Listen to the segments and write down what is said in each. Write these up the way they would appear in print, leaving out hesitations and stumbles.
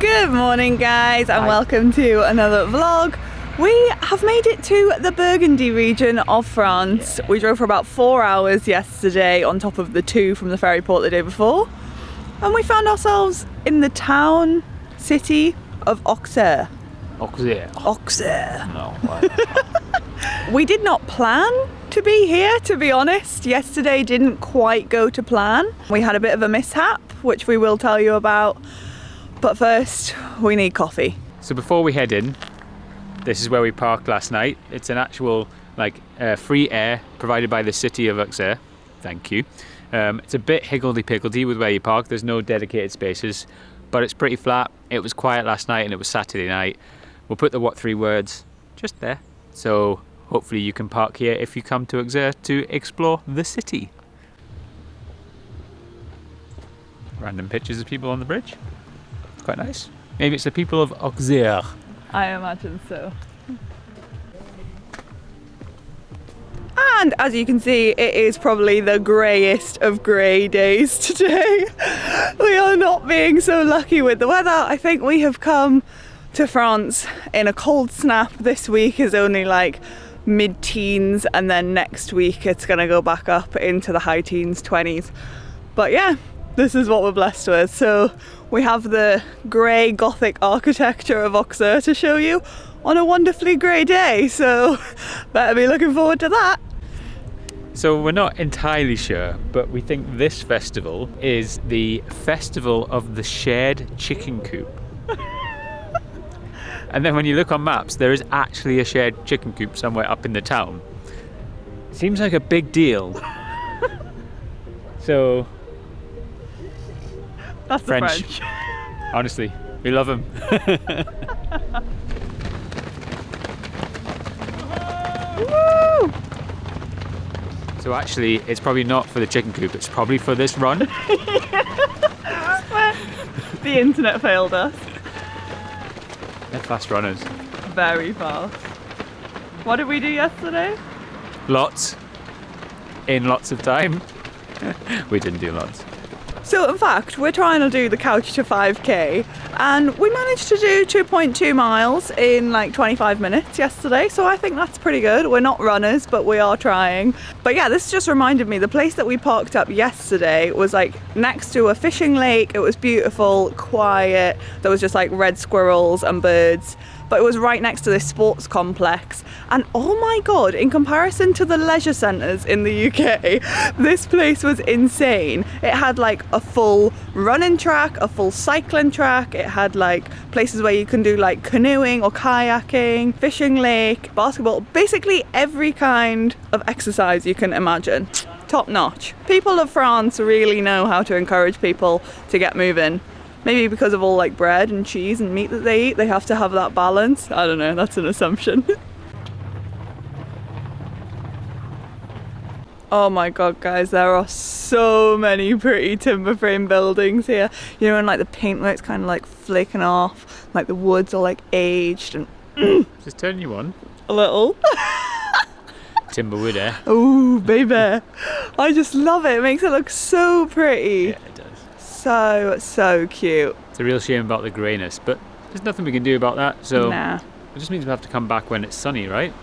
Good morning guys and welcome to another vlog. We have made it to the Burgundy region of France. We drove for about 4 hours yesterday on top of the 2 from the ferry port the day before. And we found ourselves in the city of Auxerre. Auxerre. No. We did not plan to be here, to be honest. Yesterday didn't quite go to plan. We had a bit of a mishap, which we will tell you about. But first, we need coffee. So before we head in, this is where we parked last night. It's an actual free air provided by the city of Auxerre. Thank you. It's a bit higgledy-piggledy with where you park. There's no dedicated spaces, but it's pretty flat. It was quiet last night and it was Saturday night. We'll put the what 3 words just there. So hopefully you can park here if you come to Auxerre to explore the city. Random pictures of people on the bridge. Quite nice. Maybe it's the people of Auxerre. I imagine so. And as you can see, it is probably the greyest of grey days today. We are not being so lucky with the weather. I think we have come to France in a cold snap. This week is only like mid-teens and then next week it's gonna go back up into the high teens, 20s. But yeah, this is what we're blessed with. So we have the grey gothic architecture of Auxerre to show you on a wonderfully grey day, so better be looking forward to that. So we're not entirely sure, but we think this festival is the Festival of the Shared Chicken Coop. And then when you look on maps, there is actually a shared chicken coop somewhere up in the town. Seems like a big deal. So that's French. The French. Honestly, we love them. Woo! So actually, it's probably not for the chicken coop, it's probably for this run. The internet failed us. They're fast runners. Very fast. What did we do yesterday? Lots. In lots of time. We didn't do lots. So in fact, we're trying to do the Couch to 5k and we managed to do 2.2 miles in like 25 minutes yesterday, so I think that's pretty good. We're not runners, but we are trying. But yeah, this just reminded me, the place that we parked up yesterday was like next to a fishing lake. It was beautiful, quiet, there was just like red squirrels and birds. But it was right next to this sports complex. And oh my God, in comparison to the leisure centres in the UK, this place was insane. It had like a full running track, a full cycling track. It had like places where you can do like canoeing or kayaking, fishing lake, basketball, basically every kind of exercise you can imagine. Top notch. People of France really know how to encourage people to get moving. Maybe because of all like bread and cheese and meat that they eat, they have to have that balance. I don't know, that's an assumption. Oh my God, guys, there are so many pretty timber frame buildings here. You know, and like the paintwork's kind of like flaking off, like the woods are like aged and Just turn you on. a little. Timberwood, eh? Oh, baby. I just love it. It makes it look so pretty. Yeah, it does. So cute. It's a real shame about the greyness, but there's nothing we can do about that, so Nah. it just means we have to come back when it's sunny, right?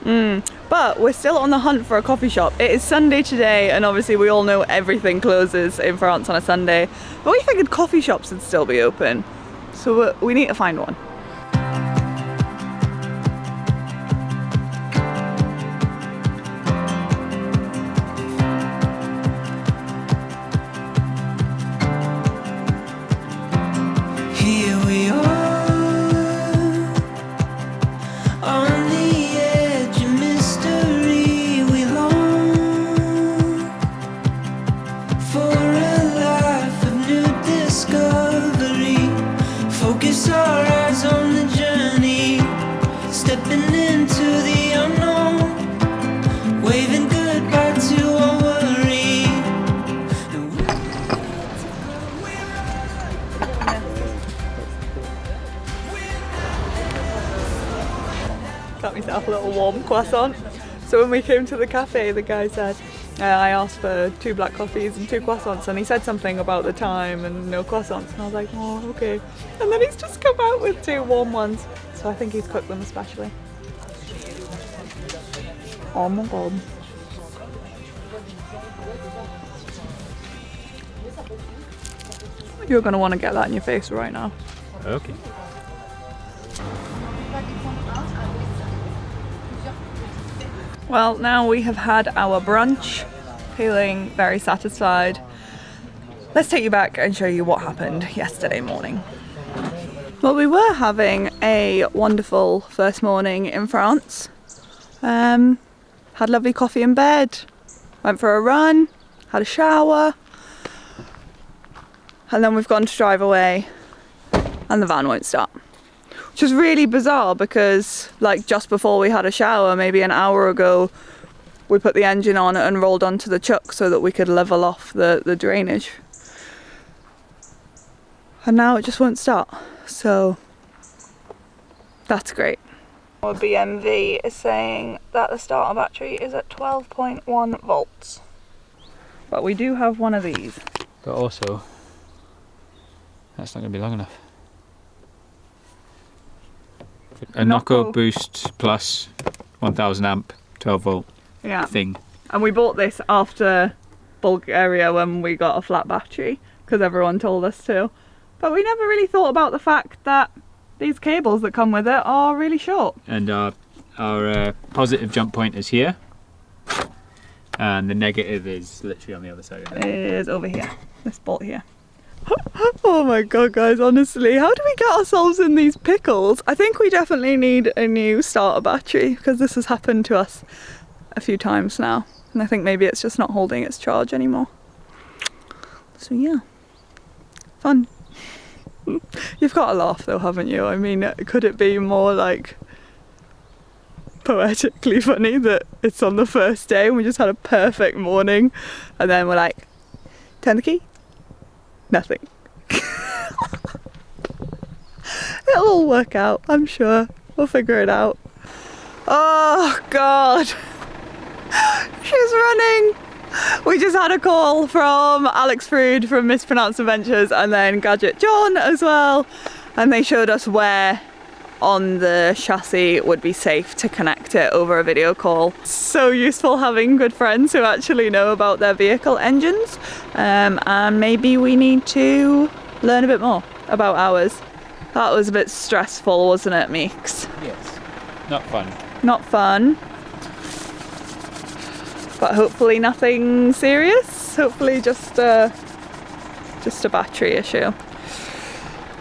But we're still on the hunt for a coffee shop. It is Sunday today, and obviously we all know everything closes in France on a Sunday, but we figured coffee shops would still be open, so we need to find one. Got myself a little warm croissant. So when we came to the cafe, the guy said, I asked for 2 black coffees and 2 croissants, and he said something about the time and no croissants, and I was like, oh, okay. And then he's just come out with 2 warm ones, so I think he's cooked them especially. Oh my god. You're going to want to get that in your face right now. Okay. Well, now we have had our brunch, feeling very satisfied. Let's take you back and show you what happened yesterday morning. Well, we were having a wonderful first morning in France. Had lovely coffee in bed, went for a run, had a shower, and then we've gone to drive away and the van won't start. Which is really bizarre because like just before we had a shower, maybe an hour ago, we put the engine on and rolled onto the chuck so that we could level off the drainage. And now it just won't start. So that's great. Our BMV is saying that the starter battery is at 12.1 volts. But we do have one of these. But also, that's not going to be long enough. A Nocco Boost Plus 1000 amp 12 volt thing. And we bought this after Bulgaria when we got a flat battery because everyone told us to. But we never really thought about the fact that these cables that come with it are really short. And our positive jump point is here. And the negative is literally on the other side of it. It is over here, this bolt here. Oh my god, guys, honestly, how do we get ourselves in these pickles? I think we definitely need a new starter battery because this has happened to us a few times now, and I think maybe it's just not holding its charge anymore. So yeah, fun. You've got to laugh though, haven't you? I mean, could it be more like poetically funny that it's on the first day and we just had a perfect morning and then we're like, turn the key? Nothing. It'll all work out, I'm sure. We'll figure it out. Oh god. She's running. We just had a call from Frood from Mispronounced Adventures and then Gadget John as well. And they showed us where on the chassis would be safe to connect it over a video call. So useful having good friends who actually know about their vehicle engines, and maybe we need to learn a bit more about ours. That was a bit stressful, wasn't it, Meeks? Yes. Not fun. Not fun. But hopefully nothing serious. Hopefully just a battery issue.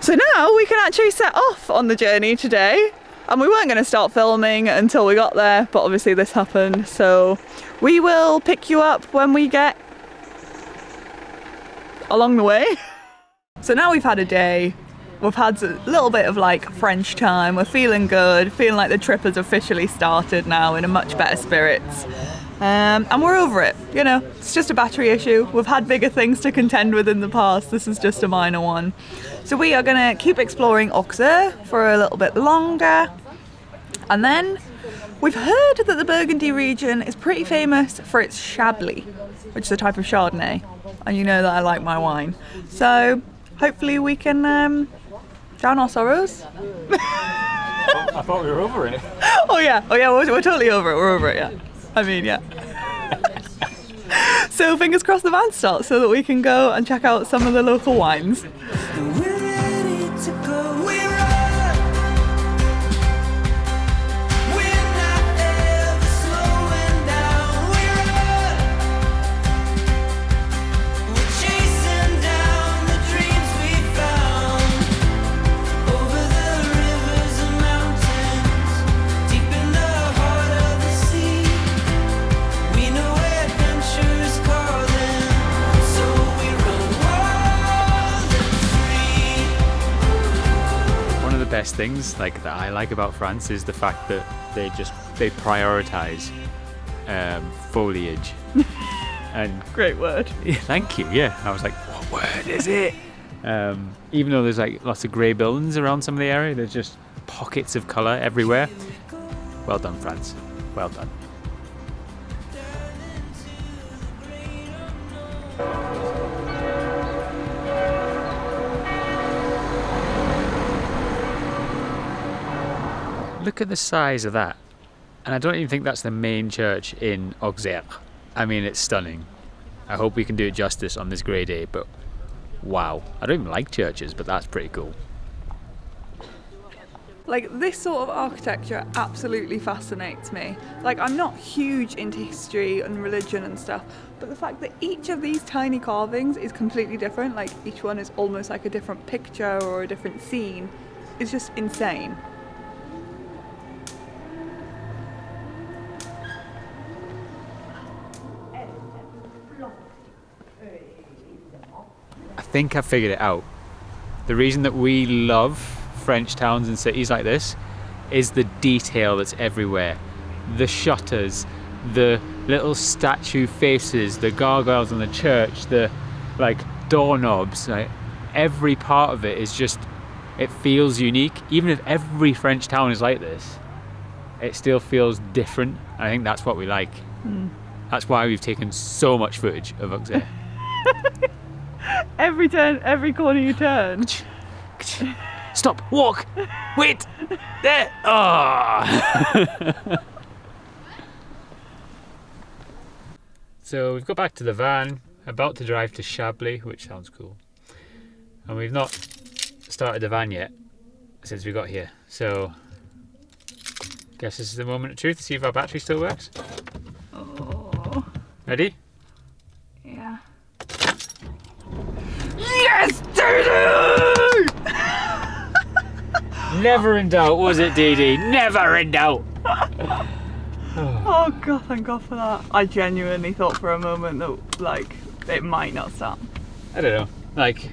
So now we can actually set off on the journey today, and we weren't going to start filming until we got there, but obviously this happened, so we will pick you up when we get along the way. So now we've had a day, we've had a little bit of like French time, we're feeling good, feeling like the trip has officially started now in a much better spirits. And we're over it, you know, it's just a battery issue. We've had bigger things to contend with in the past, this is just a minor one. So we are going to keep exploring Auxerre for a little bit longer. And then we've heard that the Burgundy region is pretty famous for its Chablis, which is a type of Chardonnay. And you know that I like my wine. So hopefully we can drown our sorrows. I thought we were over it. Oh yeah, we're totally over it, we're over it, yeah. I mean, yeah. So fingers crossed the van starts so that we can go and check out some of the local wines. Best things like that I like about France is the fact that they prioritize foliage. And great word. Thank you. Yeah, I was like, what word is it? Even though there's like lots of grey buildings around some of the area, there's just pockets of colour everywhere. Well done, France. Well done. Look at the size of that. And I don't even think that's the main church in Auxerre. I mean, it's stunning. I hope we can do it justice on this grey day, but wow. I don't even like churches, but that's pretty cool. Like, this sort of architecture absolutely fascinates me. Like, I'm not huge into history and religion and stuff, but the fact that each of these tiny carvings is completely different, like each one is almost like a different picture or a different scene, is just insane. I think I figured it out. The reason that we love French towns and cities like this is the detail that's everywhere. The shutters, the little statue faces, the gargoyles on the church, the like doorknobs, like, every part of it is just, it feels unique. Even if every French town is like this, it still feels different. I think that's what we like. That's why we've taken so much footage of Auxerre. Every turn, every corner you turn. Stop, walk, wait, there. Oh. So we've got back to the van, about to drive to Chablis, which sounds cool. And we've not started the van yet since we got here. So guess this is the moment of truth to see if our battery still works. Oh. Ready? Yeah. Yes, Dee! Never in doubt, was it, Dee Dee? Never in doubt. Oh god, thank god for that. I genuinely thought for a moment that, like, it might not start. I don't know, like...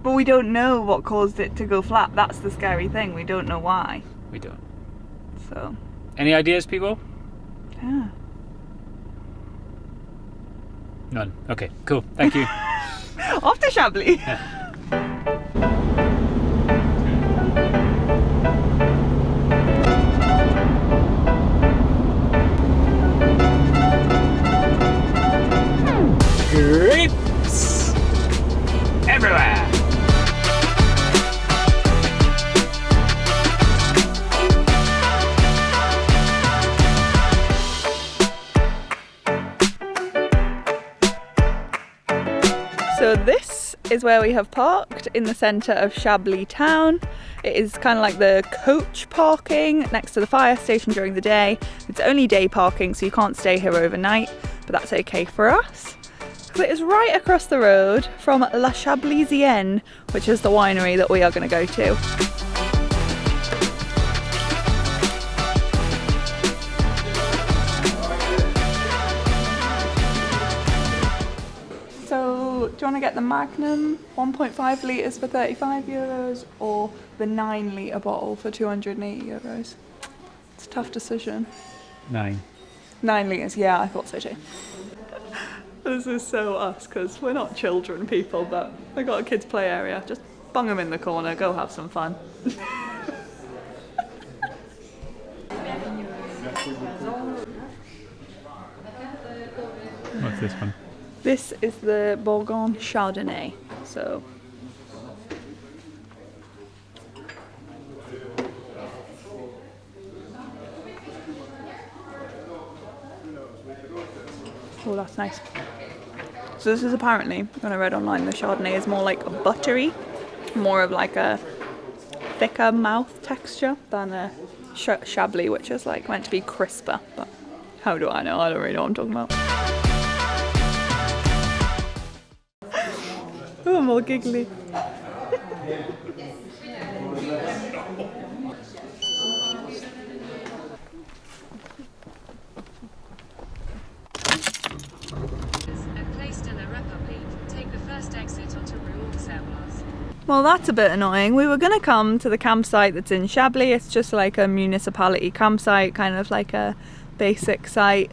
But we don't know what caused it to go flat. That's the scary thing. We don't know why. We don't. So... Any ideas, people? Yeah. None. Okay, cool. Thank you. Off to Chablis. Yeah. Grapes everywhere. So this is where we have parked in the centre of Chablis town. It is kind of like the coach parking next to the fire station during the day. It's only day parking, so you can't stay here overnight, but that's okay for us. So it is right across the road from La Chablisienne, which is the winery that we are going to go to. So, do you want to get the Magnum 1.5 litres for €35 or the 9 litre bottle for €280? It's a tough decision. 9. 9 litres, yeah, I thought so too. This is so us, because we're not children people, but we've got a kids' play area. Just bung them in the corner, go have some fun. What's this one? This is the Bourgogne Chardonnay, so... Oh, that's nice. So this is apparently, when I read online, the Chardonnay is more like buttery, more of like a thicker mouth texture than a Chablis, which is like meant to be crisper. But how do I know? I don't really know what I'm talking about. Oh, I'm all giggly. Well, that's a bit annoying. We were going to come to the campsite that's in Chablis. It's just like a municipality campsite, kind of like a basic site.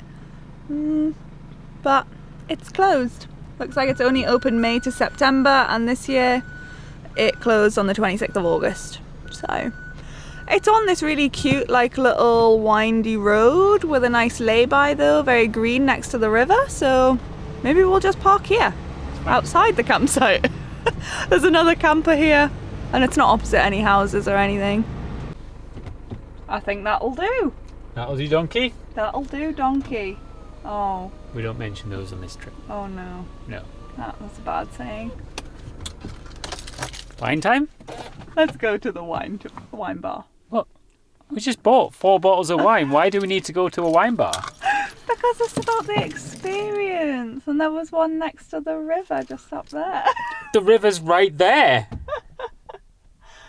But it's closed. Looks like it's only open May to September, and this year it closed on the 26th of August. So it's on this really cute, like, little windy road with a nice lay-by though, very green next to the river. So maybe we'll just park here, outside the campsite. There's another camper here, and it's not opposite any houses or anything. I think that'll do. That'll do, donkey. That'll do, donkey. Oh. We don't mention those on this trip. Oh no. No. That was a bad saying. Wine time? Let's go to the wine bar. What? We just bought 4 bottles of wine. Why do we need to go to a wine bar? Because it's about the experience. And there was one next to the river just up there. The river's right there.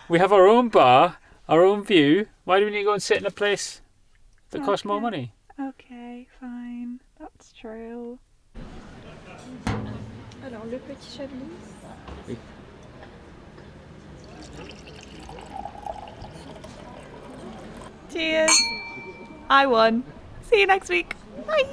We have our own bar, our own view. Why do we need to go and sit in a place that costs more money? Okay, fine. That's true. Alors, le petit Chablis. Oui. Cheers. I won. See you next week. Bye.